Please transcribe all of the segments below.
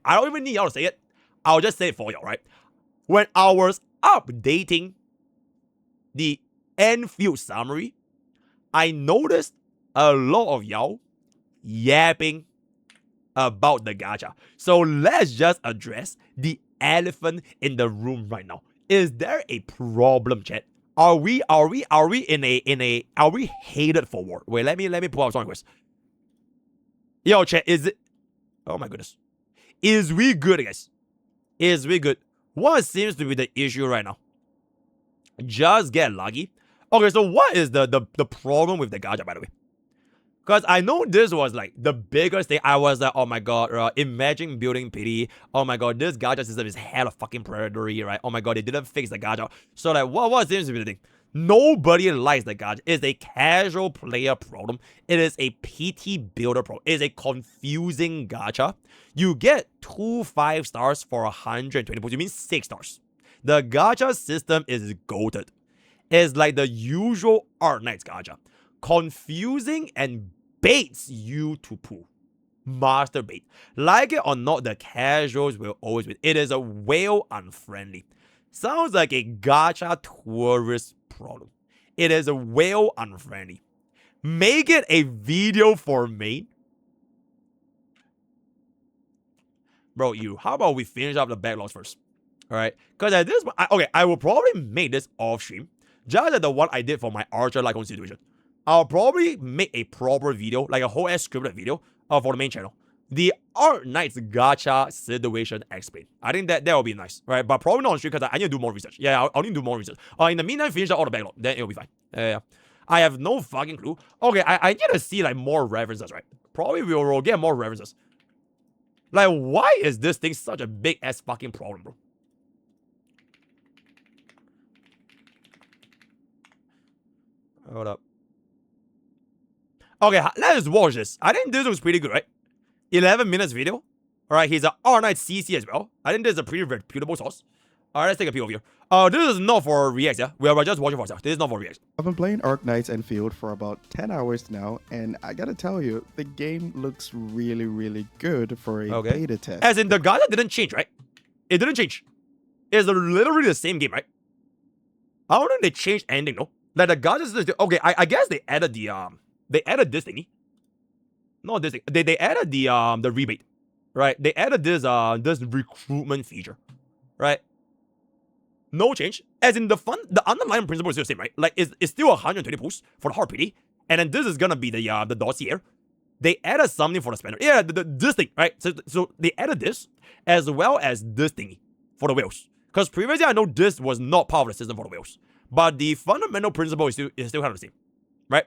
I don't even need y'all to say it. I'll just say it for y'all, right? When I was updating the Endfield summary, I noticed a lot of y'all yapping about the gacha. So let's just address the elephant in the room right now. Is there a problem, chat? Are we hated for war? Wait, let me pull out some requests. Yo, chat, is it? Oh my goodness. Is we good, guys? Is we good? What seems to be the issue right now? Just get lucky. Okay, so what is the problem with the gacha, by the way? Because I know this was like the biggest thing. I was like, oh my god, imagine building pity. Oh my god, this gacha system is hella fucking predatory, right? Oh my god, they didn't fix the gacha. So like, what seems to be the thing? Nobody likes the gacha. It's a casual player problem. It is a PT builder problem. It is a confusing gacha. You get 2 5 stars for 120 points. You mean 6 stars. The gacha system is goated. It's like the usual Art Knights gacha. Confusing and baits you to poo. Master bait. Like it or not, the casuals will always win. It is a whale unfriendly. Sounds like a gacha tourist problem. It is a whale unfriendly. Make it a video for me. Bro, how about we finish up the backlogs first? Alright? Because at this point, I will probably make this off stream. Just like the one I did for my Archer Lycon situation. I'll probably make a proper video, like a whole ass scripted video for the main channel. The Art Knights gacha situation explained. I think that will be nice, right? But probably not on stream because I need to do more research. Yeah, I'll need to do more research. In the meantime, finish all the backlog. Then it'll be fine. Yeah. I have no fucking clue. Okay, I need to see like more references, right? Probably we'll get more references. Like, why is this thing such a big ass fucking problem, bro? Hold up. Okay, let's watch this. I think this was pretty good, right? 11 minutes video. Alright, he's an R9 CC as well. I think this is a pretty reputable source. Alright, let's take a peek over here. This is not for reacts, yeah? We're just watching for ourselves. This is not for reacts. I've been playing Arc Knights Endfield for about 10 hours now, and I gotta tell you, the game looks really, really good for a beta test. As in, the gacha didn't change, right? It didn't change. It's literally the same game, right? I don't think they changed anything, no? Like, the gacha is... Okay, I guess they added the... They added this thingy. Not this thing. They added the rebate, right? They added this recruitment feature, right? No change. As in the underlying principle is still the same, right? Like it's still 120 pulls for the hard pity, and then this is gonna be the dossier. They added something for the spender. Yeah, this thing, right? So they added this as well as this thingy for the whales. Because previously I know this was not part of the system for the whales, but the fundamental principle is still kind of the same, right?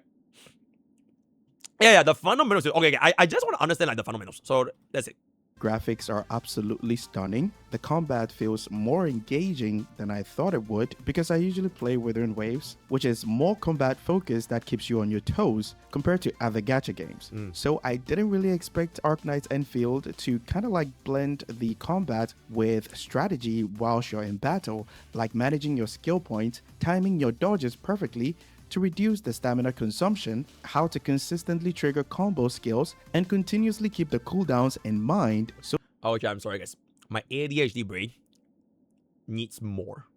Yeah, the fundamentals. Okay, I just want to understand like the fundamentals. So that's it. Graphics are absolutely stunning. The combat feels more engaging than I thought it would because I usually play Wuthering Waves, which is more combat focused that keeps you on your toes compared to other gacha games. So I didn't really expect Arc Knights Endfield to kind of like blend the combat with strategy whilst you're in battle, like managing your skill points, timing your dodges perfectly, to reduce the stamina consumption, how to consistently trigger combo skills, and continuously keep the cooldowns in mind. So okay, I'm sorry guys. My ADHD brain needs more.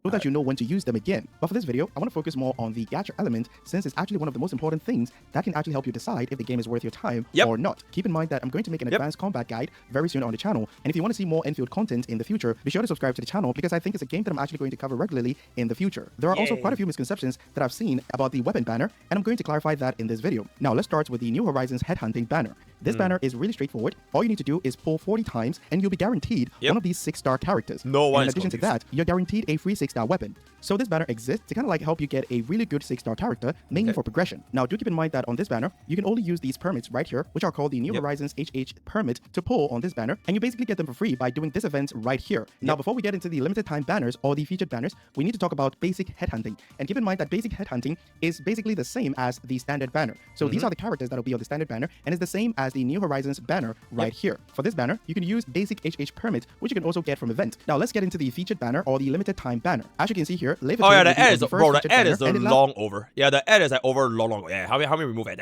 so that you know when to use them again. But for this video, I want to focus more on the gacha element since it's actually one of the most important things that can actually help you decide if the game is worth your time or not. Keep in mind that I'm going to make an advanced combat guide very soon on the channel, and if you want to see more Endfield content in the future, be sure to subscribe to the channel because I think it's a game that I'm actually going to cover regularly in the future. There are also quite a few misconceptions that I've seen about the weapon banner, and I'm going to clarify that in this video. Now let's start with the New Horizons Headhunting banner. This banner is really straightforward. All you need to do is pull 40 times and you'll be guaranteed one of these 6-star characters. No one. In addition to that, you're guaranteed a free 6-star weapon. So this banner exists to kind of like help you get a really good 6-star character, mainly for progression. Now do keep in mind that on this banner, you can only use these permits right here, which are called the New Horizons HH permit, to pull on this banner, and you basically get them for free by doing this event right here. Now before we get into the limited time banners or the featured banners, we need to talk about basic headhunting. And keep in mind that basic headhunting is basically the same as the standard banner. So these are the characters that will be on the standard banner, and it's the same as the New Horizons banner right here. For this banner, you can use basic HH permit, which you can also get from event. Now let's get into the featured banner or the limited time banner. As you can see here, oh yeah, the ad is the ad is long over. Yeah, the ad is like over long. Yeah, how we remove it?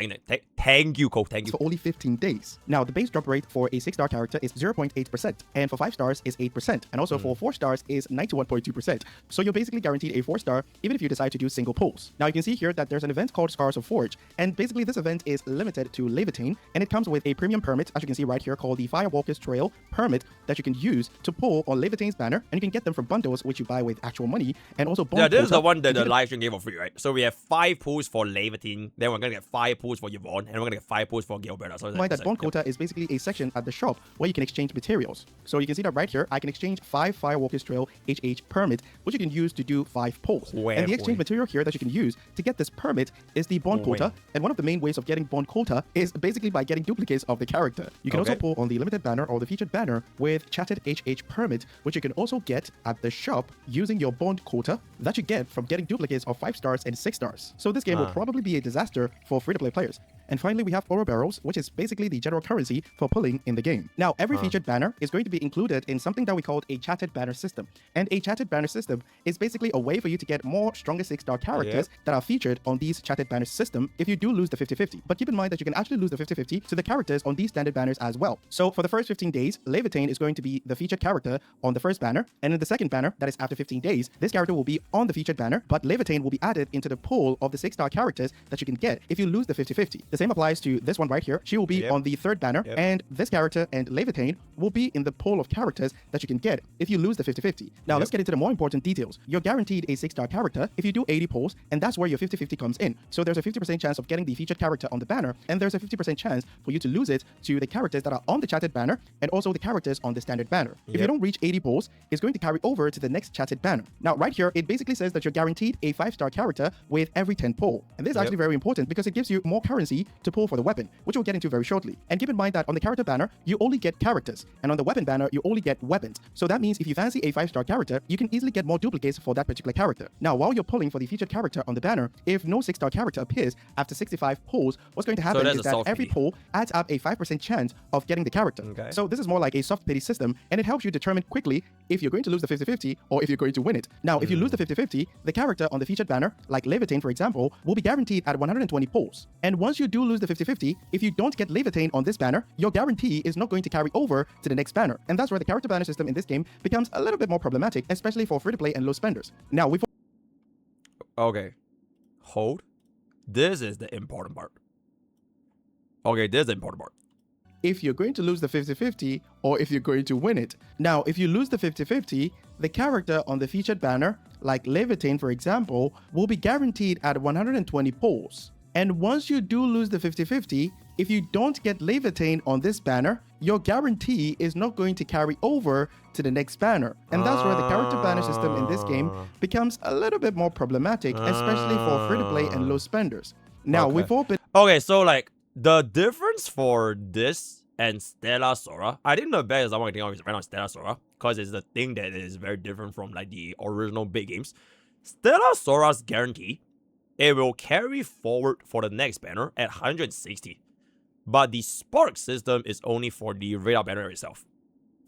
Thank you, Cole. Thank you. For only 15 days. Now the base drop rate for a 6-star character is 0.8%, and for 5 stars is 8%, and also for 4 stars is 91.2%. So you're basically guaranteed a 4-star even if you decide to do single pulls. Now you can see here that there's an event called Scars of Forge, and basically this event is limited to Levitane, and it comes with a premium permit, as you can see right here, called the Firewalker's Trail permit that you can use to pull on Levitane's banner, and you can get them from bundles which you buy with actual money, and also bond. Yeah, this is the one that the live stream gave for free, right? So we have 5 pulls for Levitane, then we're gonna get 5 pulls for Yvonne, and we're gonna get 5 pulls for Gilbert. So that bond quota is basically a section at the shop where you can exchange materials. So you can see that right here, I can exchange 5 Firewalker's Trail HH permit, which you can use to do 5 pulls. And the exchange material here that you can use to get this permit is the bond quota. And one of the main ways of getting bond quota is basically by getting duplicates of the character. You can also pull on the limited banner or the featured banner with chatted HH permit, which you can also get at the shop using your bond quota that you get from getting duplicates of 5 stars and 6 stars. So this game will probably be a disaster for free-to-play players. And finally, we have oro barrels, which is basically the general currency for pulling in the game. Now, every featured banner is going to be included in something that we call a chatted banner system. And a chatted banner system is basically a way for you to get more stronger 6-star characters that are featured on these chatted banner system if you do lose the 50-50. But keep in mind that you can actually lose the 50-50 to the characters on these standard banners as well. So for the first 15 days, Levitane is going to be the featured character on the first banner. And in the second banner, that is after 15 days, this character will be on the featured banner, but Levitane will be added into the pool of the 6-star characters that you can get if you lose the 50-50. The same applies to this one right here. She will be on the third banner, and this character and Levitane will be in the pool of characters that you can get if you lose the 50-50. Now let's get into the more important details. You're guaranteed a 6-star character if you do 80 pulls, and that's where your 50-50 comes in. So there's a 50% chance of getting the featured character on the banner, and there's a 50% chance for you to lose it to the characters that are on the chatted banner and also the characters on the standard banner. If you don't reach 80 pulls, it's going to carry over to the next chatted banner. Now right here, it basically says that you're guaranteed a 5-star character with every 10 pull. And this is actually very important because it gives you more currency to pull for the weapon, which we'll get into very shortly. And keep in mind that on the character banner, you only get characters, and on the weapon banner, you only get weapons. So that means if you fancy a 5-star character, you can easily get more duplicates for that particular character. Now, while you're pulling for the featured character on the banner, if no 6-star character appears after 65 pulls, what's going to happen is that every pull adds up a 5% chance of getting the character. So this is more like a soft pity system, and it helps you determine quickly if you're going to lose the 50-50 or if you're going to win it. Now, if you lose the 50-50, the character on the featured banner, like Levitane for example, will be guaranteed at 120 pulls. And once you do lose the 50-50, if you don't get Levitane on this banner, your guarantee is not going to carry over to the next banner. And that's where the character banner system in this game becomes a little bit more problematic, especially for free-to-play and low spenders. Now, we've... Okay. Hold. This is the important part. Okay, this is the important part. If you're going to lose the 50-50 or if you're going to win it. Now, if you lose the 50-50, the character on the featured banner, like Levitane for example, will be guaranteed at 120 pulls. And once you do lose the 50-50, if you don't get Levitane on this banner, your guarantee is not going to carry over to the next banner. And that's where the character banner system in this game becomes a little bit more problematic, especially for free-to-play and low spenders. Now, we've all been... Okay, so like, the difference for this and Stellar Sora, I think the best one I think of is right now Stellar Sora, because it's the thing that is very different from like the original big games. Stellar Sora's guarantee, it will carry forward for the next banner at 160. But the Spark system is only for the radar banner itself.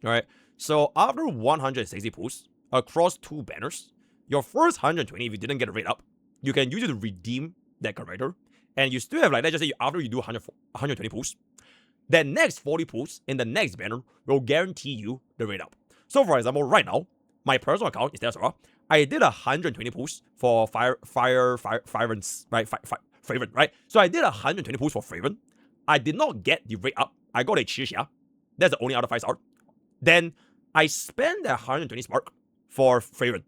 Alright, so after 160 pulls across 2 banners, your first 120, if you didn't get a rate up, you can use it to redeem that character. And you still have, like, let's just say after you do 120 pulls, the next 40 pulls in the next banner will guarantee you the rate up. So for example, right now, my personal account is Sora. I did 120 pulls for Fraven, right? So I did 120 pulls for Fraven. I did not get the rate up. I got a Chisha. That's the only other 5-star. Then I spent that 120 spark for Fraven.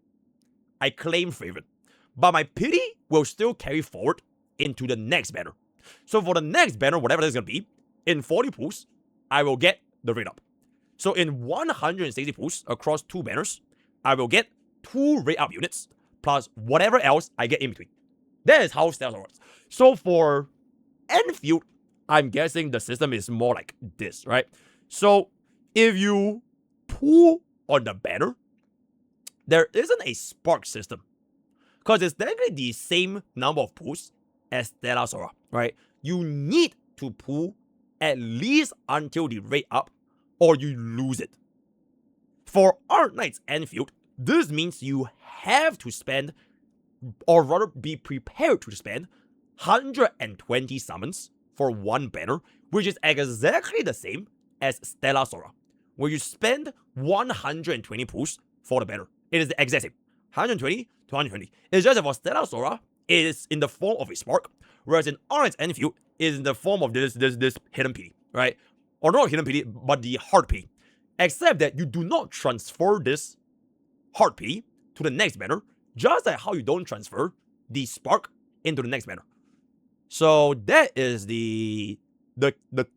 I claim Fraven. But my pity will still carry forward into the next banner. So for the next banner, whatever that's going to be, in 40 pulls, I will get the rate up. So in 160 pulls across 2 banners, I will get 2 rate up units plus whatever else I get in between. That is how Stellar works. So for Endfield, I'm guessing the system is more like this, right? So if you pull on the banner, there isn't a spark system because it's technically the same number of pulls as Stellar Sora, right? You need to pull at least until the rate up, or you lose it. For Art Knight's Endfield, this means you have to spend, or rather be prepared to spend, 120 summons for one banner, which is exactly the same as Stellar Sora, where you spend 120 pulls for the banner. It is the exact same. 120 to 120. It's just that for Stellar Sora, it is in the form of a spark, whereas in Art Knight's Endfield, it is in the form of this hidden pity, right? Or not hidden pity, but the hard pity. Except that you do not transfer this hard pity to the next banner, just like how you don't transfer the spark into the next banner. So that is the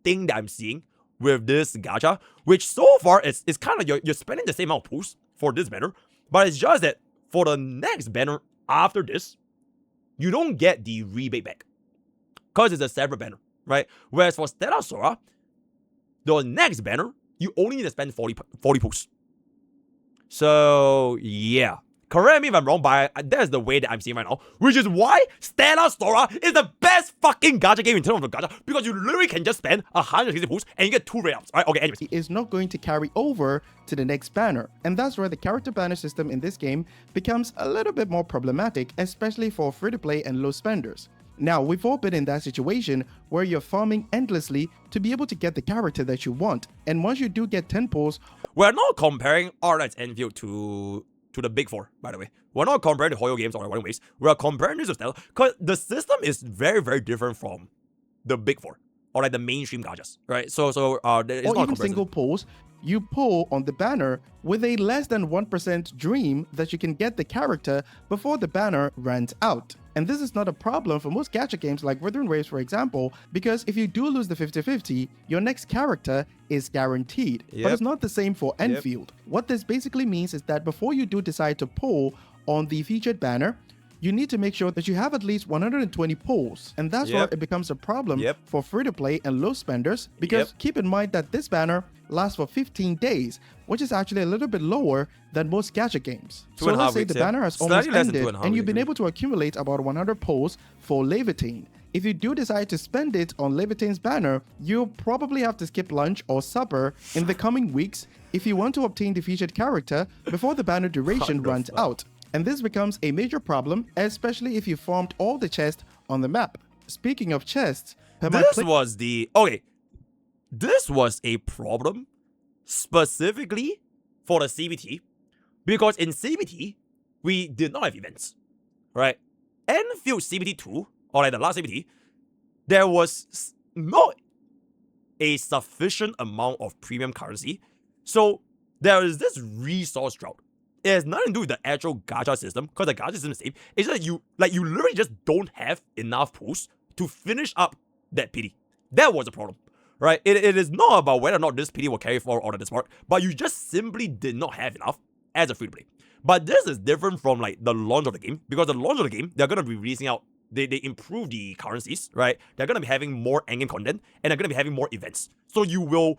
thing that I'm seeing with this gacha, which so far it's kind of you're spending the same amount of pulls for this banner, but it's just that for the next banner after this, you don't get the rebate back because it's a separate banner, right? Whereas for Stellar Sora, the next banner, you only need to spend 40 pulls. So yeah, correct me if I'm wrong, but that's the way that I'm seeing right now, which is why Stellar Sora is the best fucking gacha game in terms of the gacha, because you literally can just spend 160 pulls and you get 2 rate ups, right? Okay, anyways. Is not going to carry over to the next banner, and that's where the character banner system in this game becomes a little bit more problematic, especially for free-to-play and low spenders. Now, we've all been in that situation where you're farming endlessly to be able to get the character that you want, and once you do get 10 pulls... We're not comparing Art Knight's Endfield to the Big Four, by the way. We're not comparing the Hoyo games or Wuthering Waves. We're comparing this to Stellar, because the system is very, very different from the Big Four, or like the mainstream gachas, right? It's or not even single pulls, you pull on the banner with a less than 1% dream that you can get the character before the banner runs out. And this is not a problem for most gacha games like Wuthering Waves, for example, because if you do lose the 50-50, your next character is guaranteed. But it's not the same for Endfield. What this basically means is that before you do decide to pull on the featured banner, you need to make sure that you have at least 120 pulls. And that's where it becomes a problem for free-to-play and low spenders, because keep in mind that this banner lasts for 15 days, which is actually a little bit lower than most gacha games. So let's say the banner has almost ended and you've been able to accumulate about 100 pulls for Levitine. If you do decide to spend it on Levitine's banner, you'll probably have to skip lunch or supper in the coming weeks if you want to obtain the featured character before the banner duration runs out. And this becomes a major problem, especially if you farmed all the chests on the map. Speaking of chests, this was a problem specifically for the CBT, because in CBT, we did not have events, right? Endfield CBT 2, or like the last CBT, there was not a sufficient amount of premium currency. So there is this resource drought. It has nothing to do with the actual gacha system, because the gacha system is the same. It's just you literally just don't have enough pulls to finish up that pity. That was the problem, right? It is not about whether or not this pity will carry forward or this part, but you just simply did not have enough as a free-to-play. But this is different from like the launch of the game, because the launch of the game, they're going to be releasing out, they improve the currencies, right? They're going to be having more endgame content, and they're going to be having more events. So you will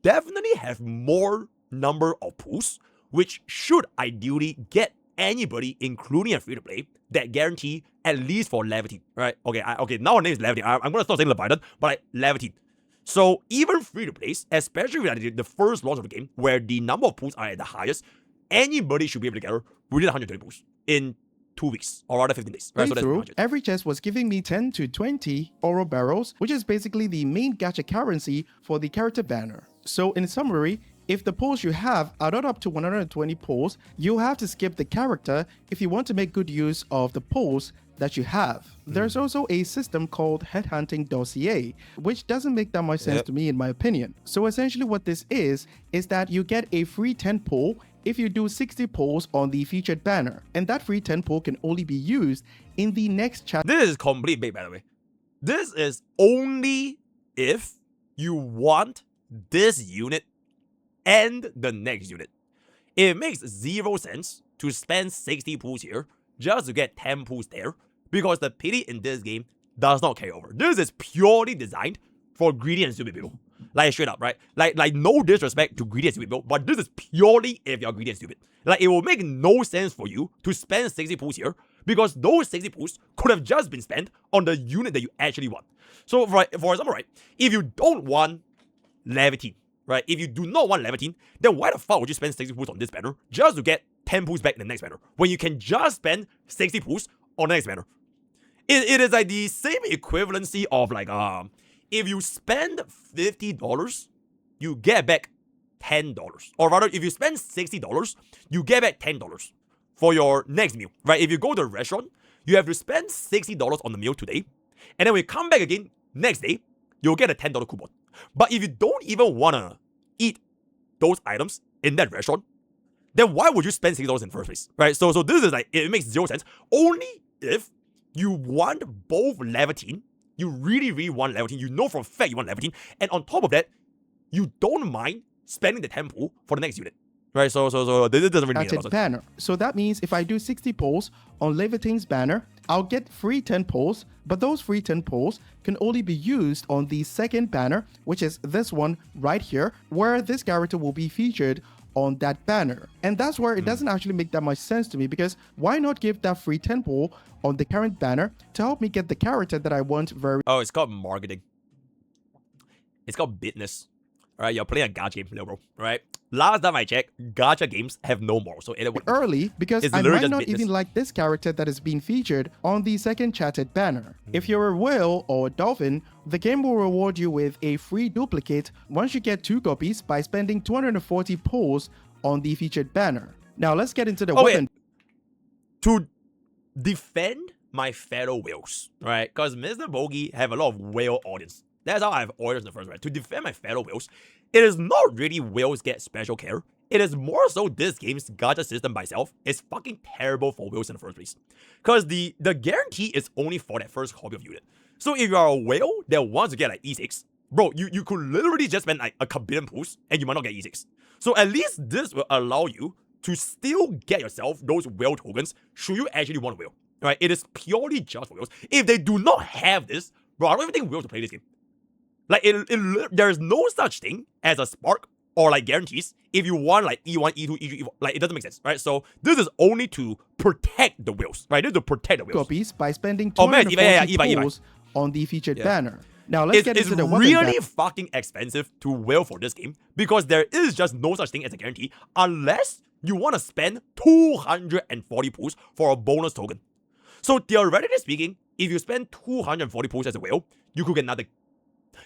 definitely have more number of pulls, which should ideally get anybody, including a free-to-play, that guarantee at least for Levitine, right? Okay, now her name is Levitine. I'm going to stop saying Leviathan, but like Levitine. So even free-to-plays, especially with the first launch of the game, where the number of pulls are at the highest, anybody should be able to get her within 120 pulls in 2 weeks, or rather 15 days. Right? So that's every chest was giving me 10 to 20 oro barrels, which is basically the main gacha currency for the character banner. So in summary, if the pulls you have are not up to 120 pulls, you'll have to skip the character if you want to make good use of the pulls that you have. There's also a system called Headhunting dossier, which doesn't make that much sense to me in my opinion. So essentially what this is that you get a free 10 pull if you do 60 pulls on the featured banner, and that free 10 pull can only be used in the next chapter. This is complete bait, by the way. This is only if you want this unit and the next unit. It makes 0 sense to spend 60 pulls here just to get 10 pulls there, because the pity in this game does not carry over. This is purely designed for greedy and stupid people. Like straight up, right? Like no disrespect to greedy and stupid people, but this is purely if you're greedy and stupid. Like it will make no sense for you to spend 60 pulls here, because those 60 pools could have just been spent on the unit that you actually want. So, for example, right, if you don't want Levitating, right, if you do not want Levitating, then why the fuck would you spend 60 pools on this banner just to get 10 pools back in the next banner when you can just spend 60 pools on the next banner? It is like the same equivalency of like, if you spend $50, you get back $10. Or rather, if you spend $60, you get back $10 for your next meal, right? If you go to a restaurant, you have to spend $60 on the meal today, and then when you come back again next day, you'll get a $10 coupon. But if you don't even want to eat those items in that restaurant, then why would you spend $60 in the first place, right? So this is like, it makes zero sense. Only if you want both Levitating, you really want Levitating, you know for a fact you want Levitating, and on top of that, you don't mind spending the 10 pool for the next unit, right? So this doesn't really mean a lot. Banner. So that means if I do 60 pulls on Levitating's banner, I'll get free 10 pulls, but those free 10 pulls can only be used on the second banner, which is this one right here, where this character will be featured on that banner. And that's where it doesn't actually make that much sense to me, because why not give that free 10 pull on the current banner to help me get the character that I want very... Oh, it's called marketing. It's called business. Alright, you're playing a gacha game, little bro, right? Last time I checked, gacha games have no morals, so it early, because I might not even like this character that is being featured on the second chatted banner. If you're a whale or a dolphin, the game will reward you with a free duplicate once you get 2 copies by spending 240 pulls on the featured banner. Now let's get into the weapon. To defend my fellow whales, right? Because MrPokke have a lot of whale audience. That's how I have audience in the first, right? To defend my fellow whales, it is not really whales get special care. It is more so this game's gacha system by itself is fucking terrible for whales in the first place. Because the guarantee is only for that first copy of unit. So if you are a whale that wants to get like E6, bro, you could literally just spend like a billion pools and you might not get E6. So at least this will allow you to still get yourself those whale tokens should you actually want a whale. Right? It is purely just for whales. If they do not have this, bro, I don't even think whales will play this game. Like, there is no such thing as a spark or like guarantees if you want like E1, E2, E3, E4. Like, it doesn't make sense, right? So this is only to protect the whales, right? This is to protect the whales. Copies by spending 240 pulls on the featured banner. Now let's get into the weapon. It's really fucking expensive to whale for this game because there is just no such thing as a guarantee unless you want to spend 240 pulls for a bonus token. So theoretically speaking, if you spend 240 pulls as a whale, you could get nothing.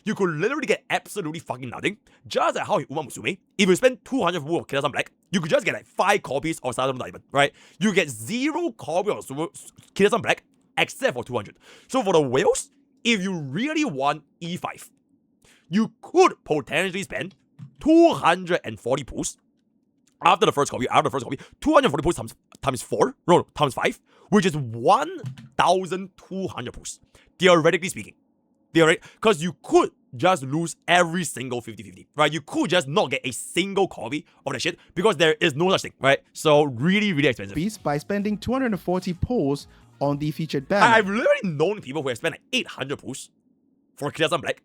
You could literally get absolutely fucking nothing. Just like how in Uma Musume, if you spend 200 pulls of Killer Sun Black, you could just get like 5 copies of Stardom Diamond, right? You get 0 copies of Killer Sun Black except for 200. So for the whales, if you really want E5, you could potentially spend 240 pulls after the first copy, 240 pulls times 4, no, times 5, which is 1,200 pulls, theoretically speaking. Because you could just lose every single 50-50, right? You could just not get a single copy of that shit because there is no such thing, right? So really, really expensive. By spending 240 pulls on the featured banner. I've literally known people who have spent like 800 pulls for Killer Sun Black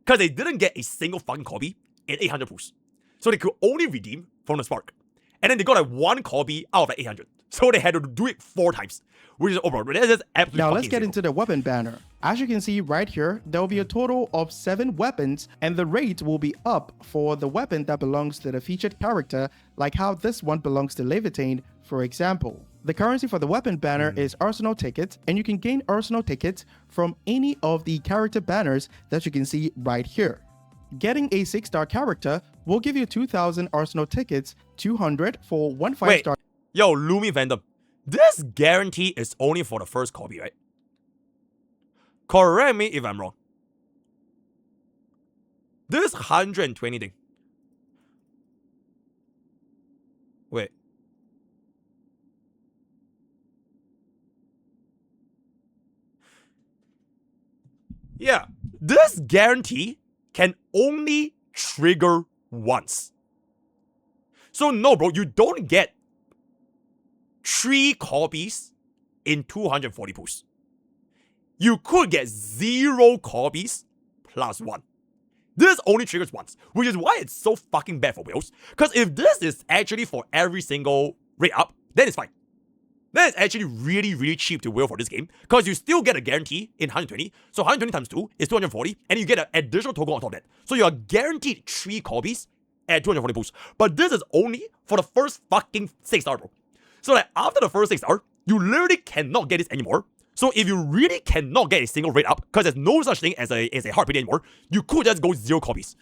because they didn't get a single fucking copy in 800 pulls. So they could only redeem from the Spark. And then they got like 1 copy out of like 800. So they had to do it 4 times, which is overall. That's just absolutely Now let's get into the weapon banner. As you can see right here, there will be a total of 7 weapons, and the rate will be up for the weapon that belongs to the featured character, like how this one belongs to Levitating, for example. The currency for the weapon banner is Arsenal tickets, and you can gain Arsenal tickets from any of the character banners that you can see right here. Getting a 6-star character will give you 2,000 Arsenal tickets, 200 for 1 5-star. Yo, Lumi Fandom, this guarantee is only for the first copy, right? Correct me if I'm wrong. This 120 thing. Wait. Yeah, this guarantee can only trigger once. So no, bro, you don't get 3 copies in 240 pulls. You could get 0 copies plus 1. This only triggers once, which is why it's so fucking bad for whales. Because if this is actually for every single rate up, then it's fine. That is actually really, really cheap to whale for this game, because you still get a guarantee in 120. So 120 times 2 is 240, and you get an additional token on top of that. So you are guaranteed 3 copies at 240 pulls. But this is only for the first fucking 6-star, bro. So like after the first 6-star, you literally cannot get this anymore. So if you really cannot get a single rate up, because there's no such thing as a hard pity anymore, you could just go 0 copies.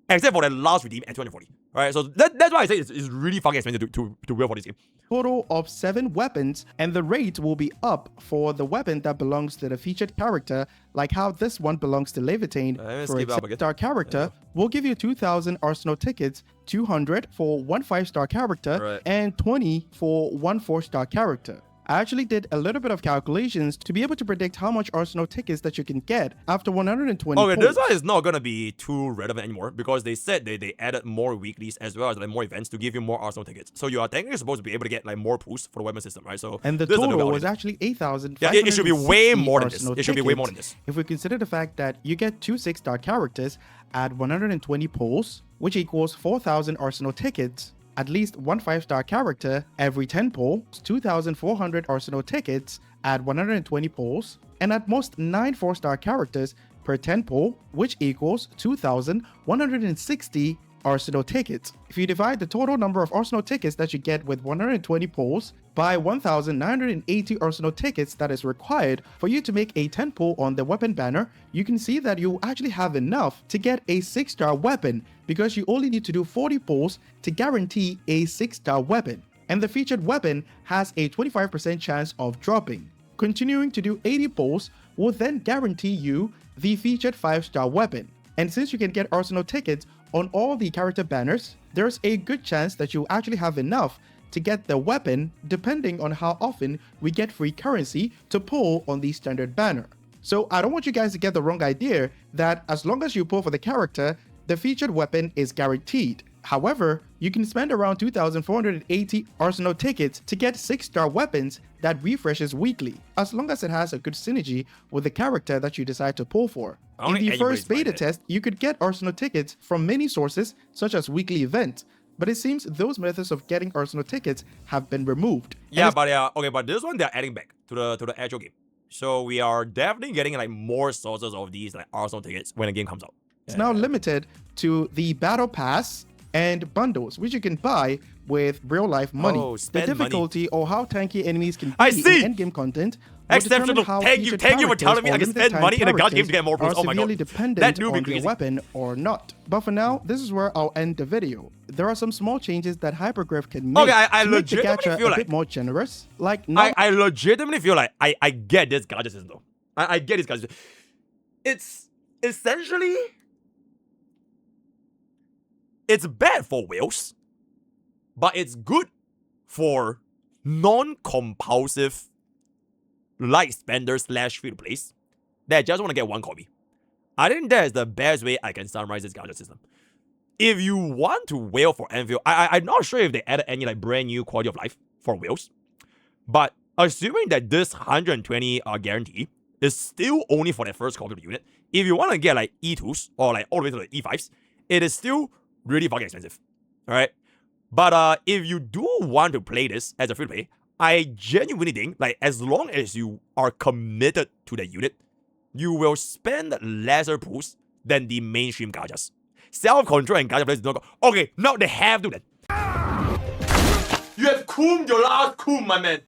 Except for that last redeem at 240. Alright, so that's why I say it's really fucking expensive to whale for this game. Total of 7 weapons, and the rate will be up for the weapon that belongs to the featured character, like how this one belongs to Levitain. For a 6-star character, we'll give you 2,000 Arsenal tickets, 200 for 1 5-star character, and 20 for 1 4-star character. I actually did a little bit of calculations to be able to predict how much Arsenal tickets that you can get after 120 Okay, pulls. this one is not gonna be too relevant anymore, because they said they added more weeklies as well as like more events to give you more Arsenal tickets. So you are technically supposed to be able to get like more pulls for the weapon system, right? So and the total was actually 8,000. Yeah, it should be way more than this. It should be way more than this. If we consider the fact that you get 2 6-star characters at 120 pulls, which equals 4,000 Arsenal tickets, at least 1 5-star character every 10 pulls, 2,400 Arsenal tickets at 120 pulls, and at most 9 4-star characters per 10 pull, which equals 2,160 Arsenal tickets. If you divide the total number of Arsenal tickets that you get with 120 pulls by 1,980 Arsenal tickets that is required for you to make a 10 pull on the weapon banner, you can see that you actually have enough to get a 6-star weapon, because you only need to do 40 pulls to guarantee a 6-star weapon. And the featured weapon has a 25% chance of dropping. Continuing to do 80 pulls will then guarantee you the featured 5-star weapon. And since you can get Arsenal tickets on all the character banners, there's a good chance that you actually have enough to get the weapon, depending on how often we get free currency to pull on the standard banner. So I don't want you guys to get the wrong idea that as long as you pull for the character, the featured weapon is guaranteed. However, you can spend around 2,480 Arsenal tickets to get 6-star weapons that refreshes weekly, as long as it has a good synergy with the character that you decide to pull for. In the first beta test, you could get Arsenal tickets from many sources, such as weekly events, but it seems those methods of getting Arsenal tickets have been removed. Yeah, but okay, but this one they're adding back to the actual game. So we are definitely getting like more sources of these like Arsenal tickets when the game comes out. It's now limited to the Battle Pass and bundles, which you can buy with real-life money. The difficulty or how tanky enemies can be in endgame content exceptional. Thank you for telling me I can spend money in a god game to get more pulls. Oh my god. Dependent on the weapon or not. But for now, this is where I'll end the video. There are some small changes that Hypergraph can make I to make the legitimately gacha feel a like bit more generous. Like I legitimately feel like I get this gacha system though. I get this gacha system. It's essentially it's bad for whales, but it's good for non-compulsive light spenders / free-to-plays that just want to get 1 copy. I think that is the best way I can summarize this gacha system. If you want to whale for Endfield, I'm not sure if they added any like brand new quality of life for whales, but assuming that this 120 guarantee is still only for the first copy of the unit, if you want to get like E2s or like all the way to the E5s, it is still really fucking expensive. Alright? But if you do want to play this as a free play, I genuinely think like as long as you are committed to the unit, you will spend lesser pools than the mainstream gachas. Self-control and gacha players do not go, okay, now they have to then. You have cooled your last cool, my man.